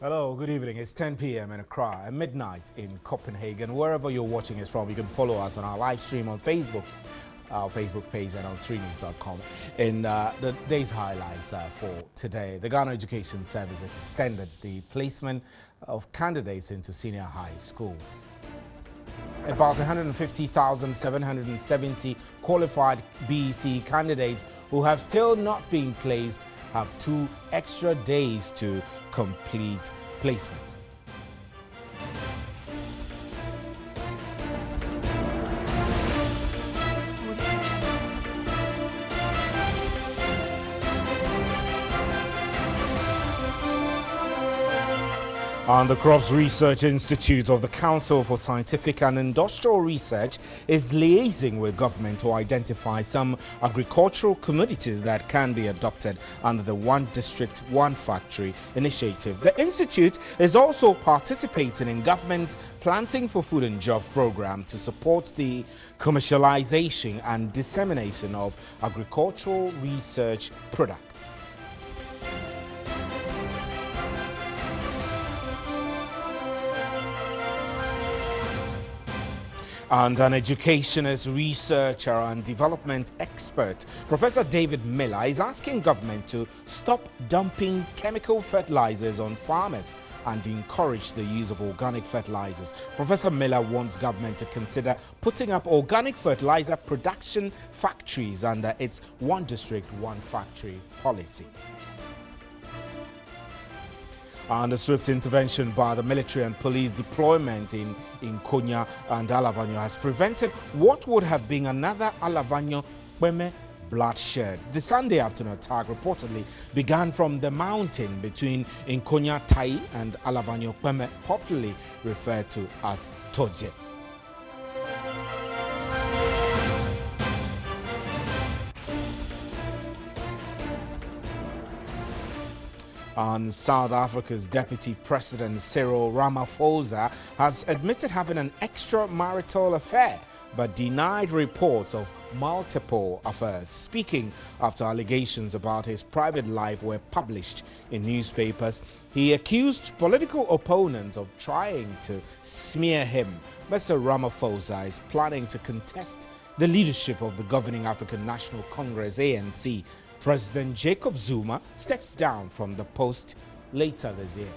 Hello, good evening. It's 10 p.m. in Accra and midnight in Copenhagen. Wherever you're watching us from, you can follow us on our live stream on Facebook, our Facebook page, and on 3news.com. In the day's highlights for today, the Ghana Education Service extended the placement of candidates into senior high schools. About 150,770 qualified BEC candidates who have still not been placed have 2 extra days to complete placement. And the Crops Research Institute of the Council for Scientific and Industrial Research is liaising with government to identify some agricultural commodities that can be adopted under the One District, One Factory initiative. The institute is also participating in government's Planting for Food and Jobs program to support the commercialization and dissemination of agricultural research products. And an educationist, researcher and development expert, Professor David Miller, is asking government to stop dumping chemical fertilizers on farmers and encourage the use of organic fertilizers. Professor Miller wants government to consider putting up organic fertilizer production factories under its One District, One Factory policy. And a swift intervention by the military and police deployment in Konya and Alavanyo has prevented what would have been another Alavanyo Kweme bloodshed. The Sunday afternoon attack reportedly began from the mountain between Inkonya-Tai and Alavanyo Kweme, popularly referred to as Toje. And South Africa's Deputy President Cyril Ramaphosa has admitted having an extramarital affair but denied reports of multiple affairs. Speaking after allegations about his private life were published in newspapers, he accused political opponents of trying to smear him. Mr. Ramaphosa is planning to contest the leadership of the governing African National Congress, ANC. President Jacob Zuma steps down from the post later this year.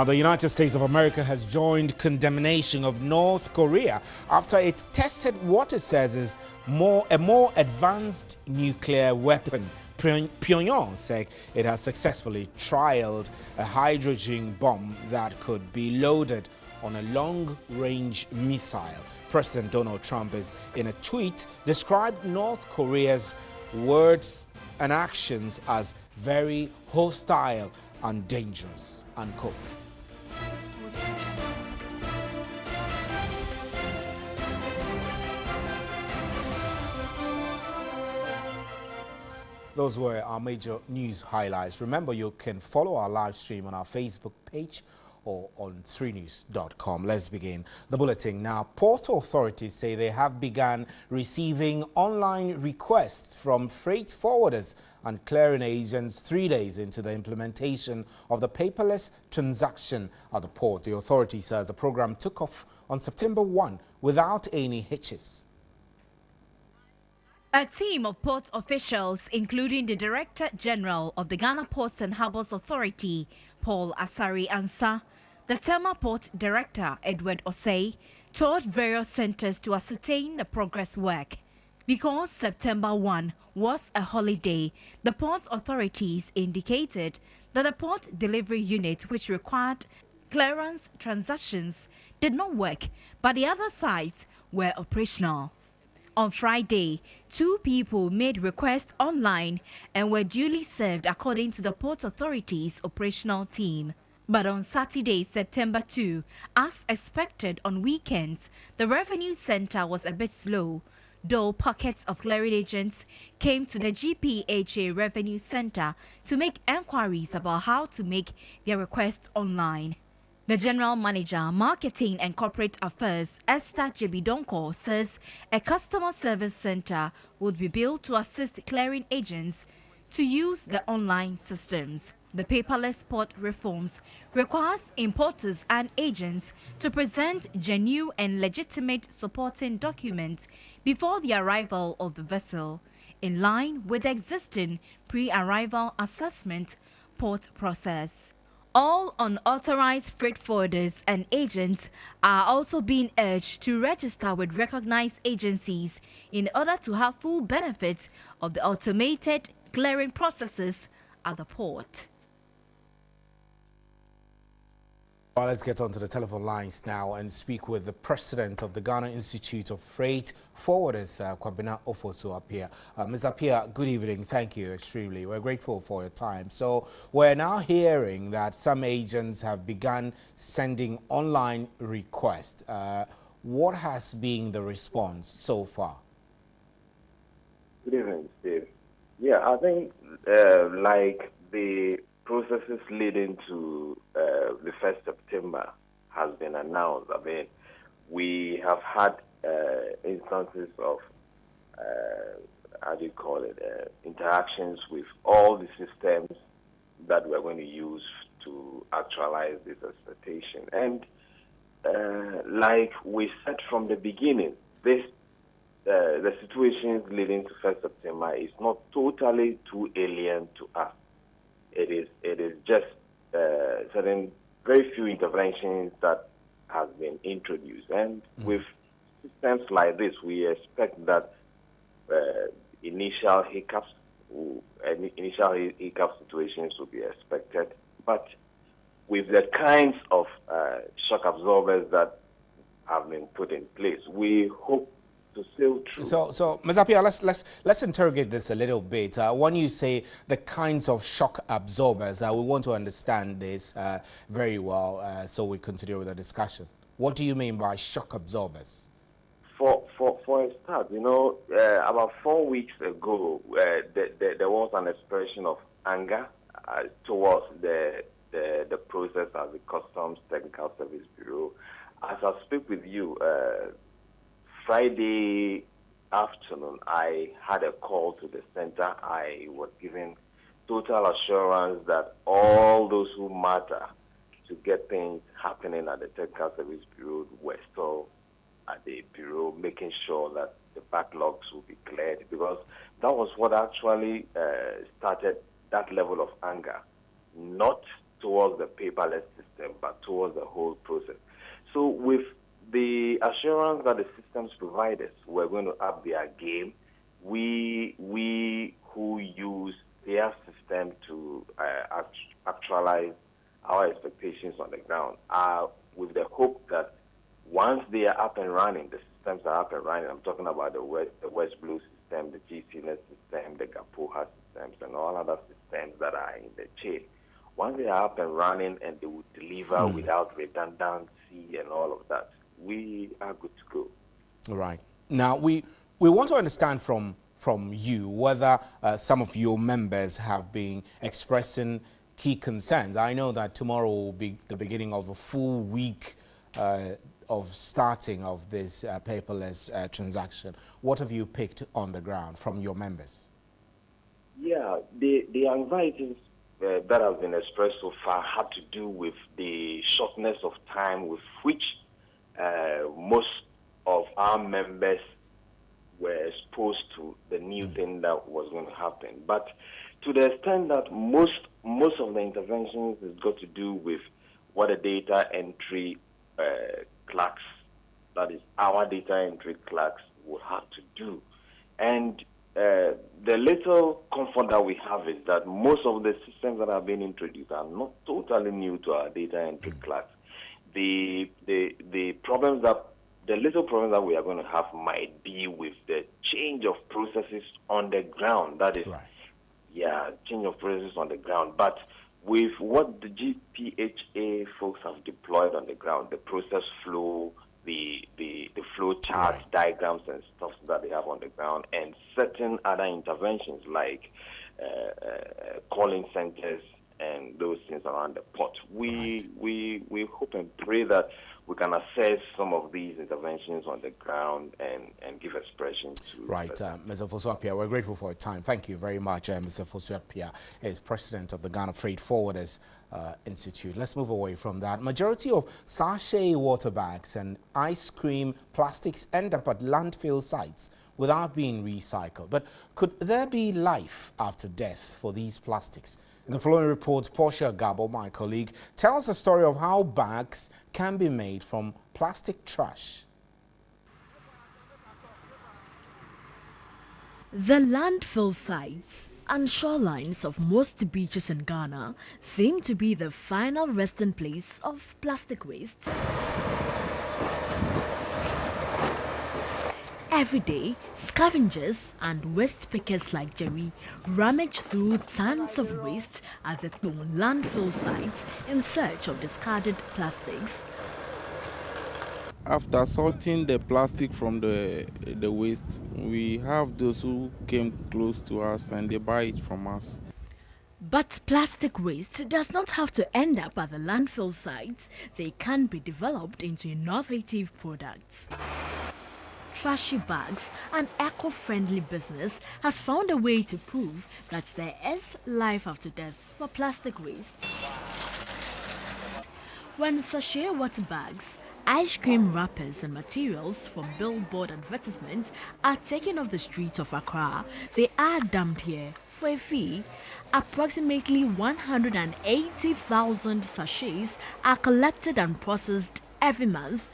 The United States of America has joined condemnation of North Korea after it tested what it says is a more advanced nuclear weapon. Pyongyang said it has successfully trialed a hydrogen bomb that could be loaded on a long-range missile. President Donald Trump is, in a tweet, described North Korea's words and actions as very hostile and dangerous, unquote. Those were our major news highlights. Remember, you can follow our live stream on our Facebook page or on 3news.com. Let's begin the bulletin now. Port authorities say they have begun receiving online requests from freight forwarders and clearing agents 3 days into the implementation of the paperless transaction at the port. The authority says the program took off on September 1 without any hitches. A team of port officials, including the Director General of the Ghana Ports and Harbours Authority, Paul Asari Ansah, the Tema Port Director, Edward Osei, toured various centres to ascertain the progress work. Because September 1 was a holiday, the port authorities indicated that the port delivery unit, which required clearance transactions, did not work, but the other sides were operational. On Friday, 2 people made requests online and were duly served according to the Port Authority's operational team. But on Saturday, September 2, as expected on weekends, the revenue center was a bit slow, though pockets of clearing agents came to the GPHA Revenue Center to make enquiries about how to make their requests online. The General Manager, Marketing and Corporate Affairs, Esther Jebidonko, says a customer service center would be built to assist clearing agents to use the online systems. The paperless port reforms requires importers and agents to present genuine and legitimate supporting documents before the arrival of the vessel, in line with the existing pre-arrival assessment port process. All unauthorized freight forwarders and agents are also being urged to register with recognized agencies in order to have full benefits of the automated clearing processes at the port. Well, let's get onto the telephone lines now and speak with the president of the Ghana Institute of Freight Forwarders, Kwabena Ofosu Apia. Mr. Apia, good evening. Thank you extremely. We're grateful for your time. So we're now hearing that some agents have begun sending online requests. What has been the response so far? Good evening, Steve. Yeah, I think like the processes leading to the 1st September has been announced. I mean, we have had instances of, how do you call it, interactions with all the systems that we're going to use to actualize this expectation. And like we said from the beginning, this the situations leading to 1st September is not totally too alien to us. It is just certain very few interventions that have been introduced, and with systems like this, we expect that initial hiccups situations will be expected, but with the kinds of shock absorbers that have been put in place, we hope to sail through. So, Ms. Apia, let's interrogate this a little bit. When you say the kinds of shock absorbers, we want to understand this very well, so we continue with the discussion. What do you mean by shock absorbers? For a start, you know, about 4 weeks ago, there was an expression of anger towards the process at the Customs Technical Service Bureau. As I speak with you, Friday afternoon, I had a call to the center. I was given total assurance that all those who matter to get things happening at the Technical Service Bureau were still at the Bureau, making sure that the backlogs will be cleared, because that was what actually started that level of anger, not towards the paperless system, but towards the whole process. So with the assurance that the systems providers were going to up their game, we who use their system to actualize our expectations on the ground are with the hope that once they are up and running, the systems are up and running. I'm talking about the West Blue system, the GCNet system, the Gapoha systems, and all other systems that are in the chain. Once they are up and running and they will deliver without redundancy and all of that, we are good to go. All right. Now, we want to understand from you whether some of your members have been expressing key concerns. I know that tomorrow will be the beginning of a full week of starting of this paperless transaction. What have you picked on the ground from your members? Yeah, the anxieties that have been expressed so far had to do with the shortness of time with which most of our members were exposed to the new thing that was going to happen. But to the extent that most of the interventions has got to do with what a data entry clerks, that is our data entry clerks, will have to do. And the little comfort that we have is that most of the systems that have been introduced are not totally new to our data entry clerks. The little problems that we are going to have might be with the change of processes on the ground. That is, change of processes on the ground. But with what the GPHA folks have deployed on the ground, the process flow, the flow charts, diagrams, and stuff that they have on the ground, and certain other interventions like calling centers and those things around the port. We hope and pray that we can assess some of these interventions on the ground and give expression to. Right, Mr. Fosuapia, we're grateful for your time. Thank you very much. Mr. Fosuapia is president of the Ghana Freight Forwarders Institute. Let's move away from that. Majority of sachet water bags and ice cream plastics end up at landfill sites without being recycled. But could there be life after death for these plastics? In the following report, Portia Gabo, my colleague, tells a story of how bags can be made from plastic trash. The landfill sites and shorelines of most beaches in Ghana seem to be the final resting place of plastic waste. Every day, scavengers and waste pickers like Jerry rummage through tons of waste at the landfill sites in search of discarded plastics. After sorting the plastic from the waste, we have those who came close to us and they buy it from us. But plastic waste does not have to end up at the landfill sites. They can be developed into innovative products. Trashy Bags, an eco-friendly business, has found a way to prove that there is life after death for plastic waste. When sachet water bags, ice cream wrappers and materials from billboard advertisements are taken off the streets of Accra, they are dumped here for a fee. Approximately 180,000 sachets are collected and processed every month.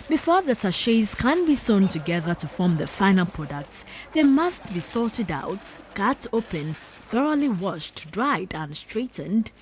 Before the sachets can be sewn together to form the final product, they must be sorted out, cut open, thoroughly washed, dried and straightened.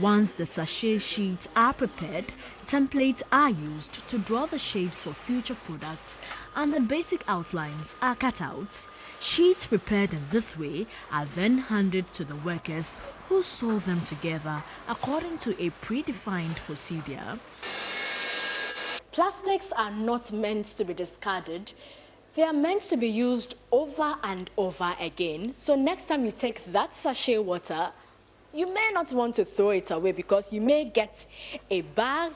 Once the sachet sheets are prepared, templates are used to draw the shapes for future products and the basic outlines are cut out. Sheets prepared in this way are then handed to the workers who sew them together according to a predefined procedure. Plastics are not meant to be discarded. They are meant to be used over and over again. So next time you take that sachet water, you may not want to throw it away because you may get a bag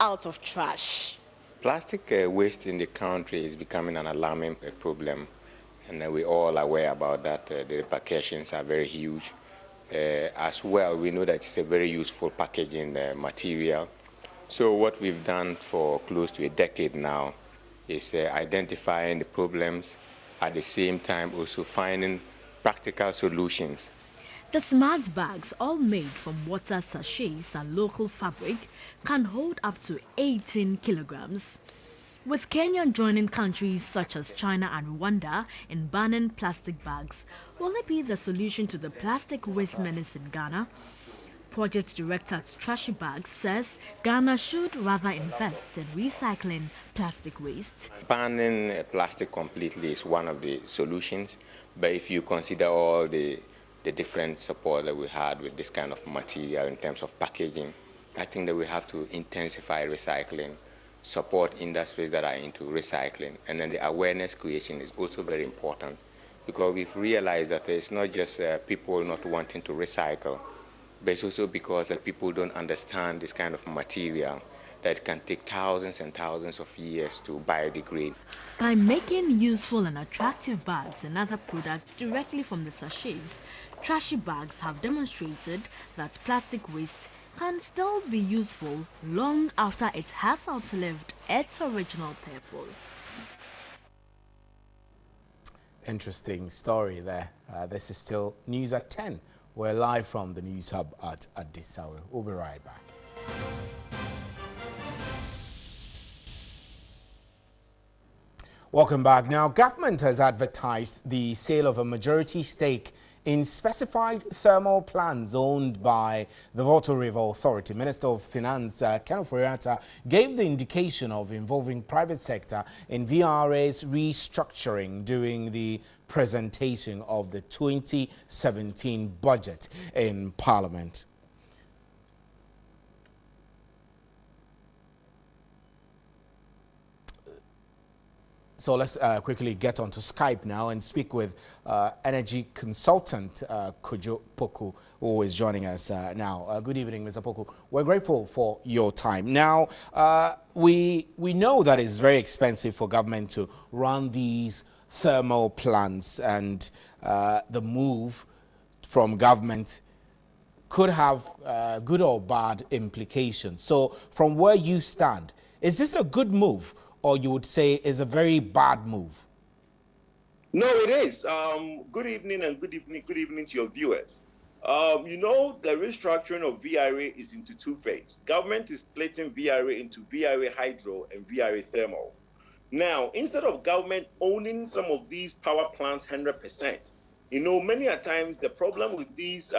out of trash. Plastic waste in the country is becoming an alarming problem, and we're all aware about that. The repercussions are very huge. As well, we know that it's a very useful packaging material. So what we've done for close to a decade now is identifying the problems, at the same time also finding practical solutions. The smart bags, all made from water sachets and local fabric, can hold up to 18 kilograms. With Kenya joining countries such as China and Rwanda in banning plastic bags, will it be the solution to the plastic waste menace in Ghana? Project Director at Trashy Bags says Ghana should rather invest in recycling plastic waste. Banning plastic completely is one of the solutions, but if you consider all the different support that we had with this kind of material in terms of packaging, I think that we have to intensify recycling, support industries that are into recycling, and then the awareness creation is also very important, because we've realized that it's not just people not wanting to recycle, but it's also because people don't understand this kind of material, that it can take thousands and thousands of years to biodegrade. By making useful and attractive bags and other products directly from the sachets, Trashy Bags have demonstrated that plastic waste can still be useful long after it has outlived its original purpose. Interesting story there. This is still News at 10. We're live from the News Hub at Addis Ababa. We'll be right back. Welcome back. Now, government has advertised the sale of a majority stake in specified thermal plants owned by the Volta River Authority. Minister of Finance Ken Ofori-Atta gave the indication of involving private sector in VRA's restructuring during the presentation of the 2017 budget in Parliament. So let's quickly get onto Skype now and speak with energy consultant Kojo Poku, who is joining us now. Good evening, Mr. Poku. We're grateful for your time. Now, we know that it's very expensive for government to run these thermal plants, and the move from government could have good or bad implications. So from where you stand, is this a good move, or you would say is a very bad move? No, it is. Good evening and good evening to your viewers. You know, the restructuring of VRA is into two phases. Government is splitting VRA into VRA hydro and VRA thermal. Now, instead of government owning some of these power plants 100%, you know, many a times the problem with these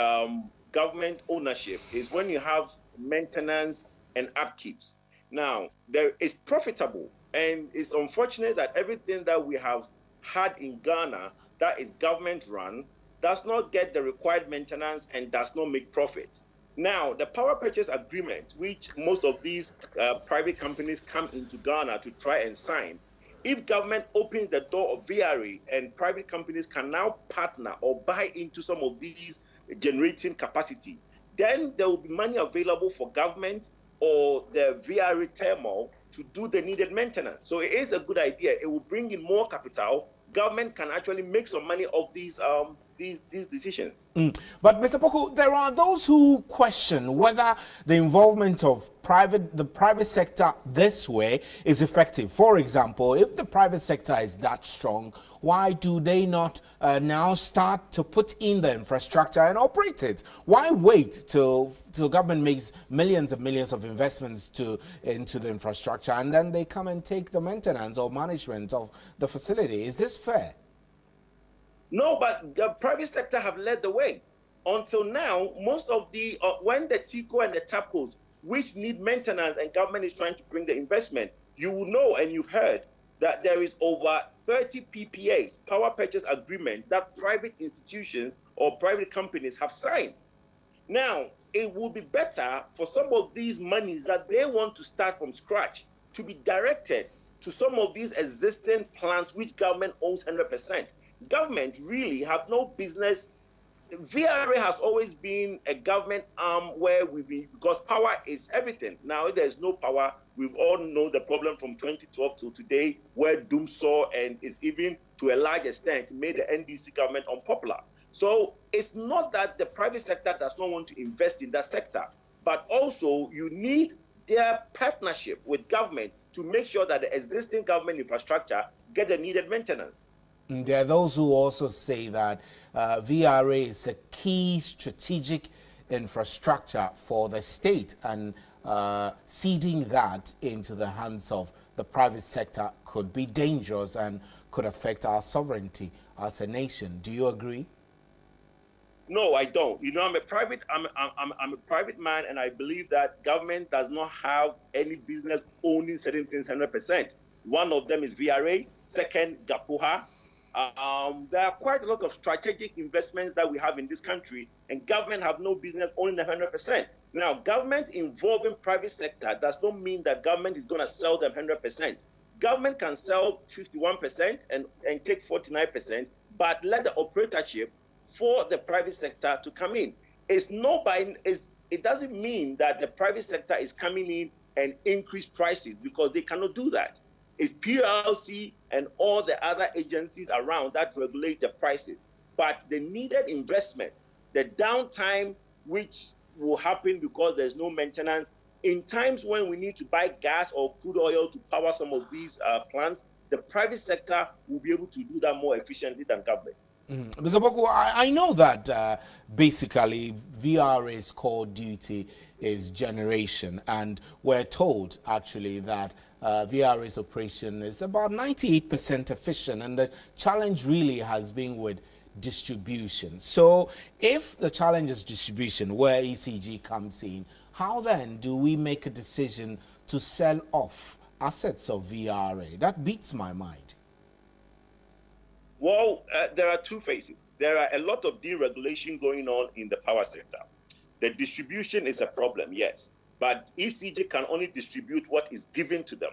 government ownership is when you have maintenance and upkeeps. Now, there is profitable, and it's unfortunate that everything that we have had in Ghana that is government run does not get the required maintenance and does not make profit. Now, the power purchase agreement, which most of these private companies come into Ghana to try and sign, if government opens the door of VRA and private companies can now partner or buy into some of these generating capacity, then there will be money available for government or the VRA thermal to do the needed maintenance. So it is a good idea. It will bring in more capital. Government can actually make some money of these decisions. But Mr. Poku, there are those who question whether the involvement of the private sector this way is effective. For example, if the private sector is that strong, why do they not now start to put in the infrastructure and operate it? Why wait till government makes millions and millions of investments into the infrastructure and then they come and take the maintenance or management of the facility? Is this fair? No, but the private sector have led the way. Until now, most of the, when the TICO and the TAPCOs, which need maintenance and government is trying to bring the investment, you will know and you've heard that there is over 30 PPAs, power purchase agreement, that private institutions or private companies have signed. Now, it would be better for some of these monies that they want to start from scratch to be directed to some of these existing plants which government owns 100%. Government really have no business. VRA has always been a government arm where because power is everything. Now, if there's no power, we all know the problem from 2012 to today, where doom saw and is even to a large extent made the NDC government unpopular. So it's not that the private sector does not want to invest in that sector, but also you need their partnership with government to make sure that the existing government infrastructure get the needed maintenance. There are those who also say that VRA is a key strategic infrastructure for the state, and ceding that into the hands of the private sector could be dangerous and could affect our sovereignty as a nation. Do you agree? No, I don't. You know, I'm a private man, and I believe that government does not have any business owning certain things 100%. One of them is VRA. Second, Gapuha. There are quite a lot of strategic investments that we have in this country, and government have no business owning 100%. Now, government involving private sector does not mean that government is going to sell them 100%. Government can sell 51% and take 49%, but let the operatorship for the private sector to come in. It doesn't mean that the private sector is coming in and increase prices, because they cannot do that. It's PLC and all the other agencies around that regulate the prices. But the needed investment, the downtime which will happen because there's no maintenance, in times when we need to buy gas or crude oil to power some of these plants, the private sector will be able to do that more efficiently than government. Mr. Poku, I know that basically VRA's core duty is generation, and we're told actually that VRA's operation is about 98% efficient, and the challenge really has been with distribution. So if the challenge is distribution, where ECG comes in, how then do we make a decision to sell off assets of VRA? That beats my mind. Well, there are two phases. There are a lot of deregulation going on in the power sector. The distribution is a problem, yes, but ECG can only distribute what is given to them.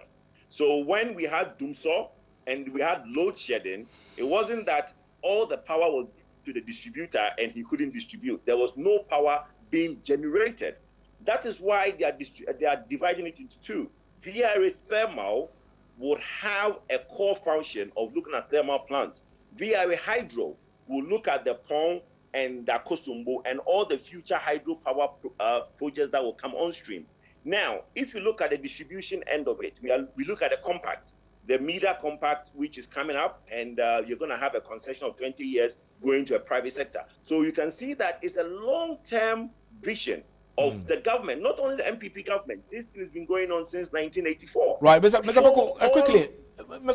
So when we had Doomsaw, and we had load shedding, it wasn't that all the power was to the distributor and he couldn't distribute. There was no power being generated. That is why they are dividing it into two. VRA Thermal would have a core function of looking at thermal plants. VRA Hydro will look at the Pong and the Kosumbo and all the future hydropower projects that will come on stream. Now, if you look at the distribution end of it, we look at the compact, the meter compact, which is coming up, and you're going to have a concession of 20 years going to a private sector. So you can see that it's a long-term vision of the government, not only the MPP government. This thing has been going on since 1984. Right, Mr.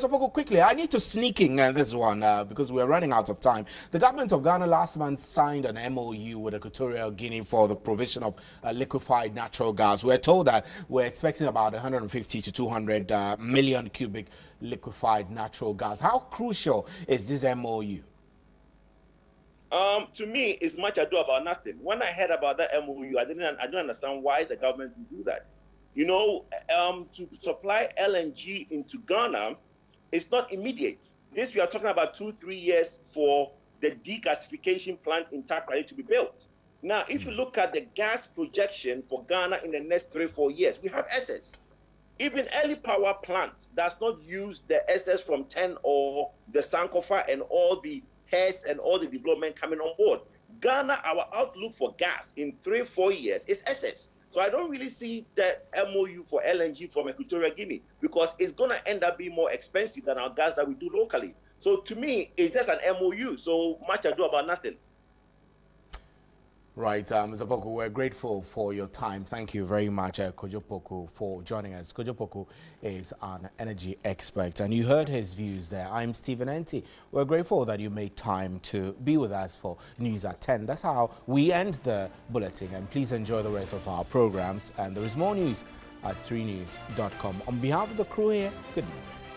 Poku, quickly, I need to sneak in this one because we're running out of time. The government of Ghana last month signed an MOU with Equatorial Guinea for the provision of liquefied natural gas. We're told that we're expecting about 150 to 200 million cubic liquefied natural gas. How crucial is this MOU? To me, it's much ado about nothing. When I heard about that MOU, I don't understand why the government would do that. You know, to supply LNG into Ghana, it's not immediate. This, we are talking about 2-3 years for the regasification plant in Takrady to be built. Now, if you look at the gas projection for Ghana in the next 3-4 years, we have excess. Even early power plant does not use the excess from 10 or the Sankofa and all the HES and all the development coming on board. Ghana, our outlook for gas in 3-4 years is excess. So I don't really see the MOU for LNG from Equatorial Guinea because it's going to end up being more expensive than our gas that we do locally. So to me, it's just an MOU. So much ado about nothing. Right, Mr. Poku, we're grateful for your time. Thank you very much, Kojo Poku, for joining us. Kojo Poku is an energy expert, and you heard his views there. I'm Stephen Enti. We're grateful that you made time to be with us for News at 10. That's how we end the bulletin, and please enjoy the rest of our programs. And there is more news at 3news.com. On behalf of the crew here, good night.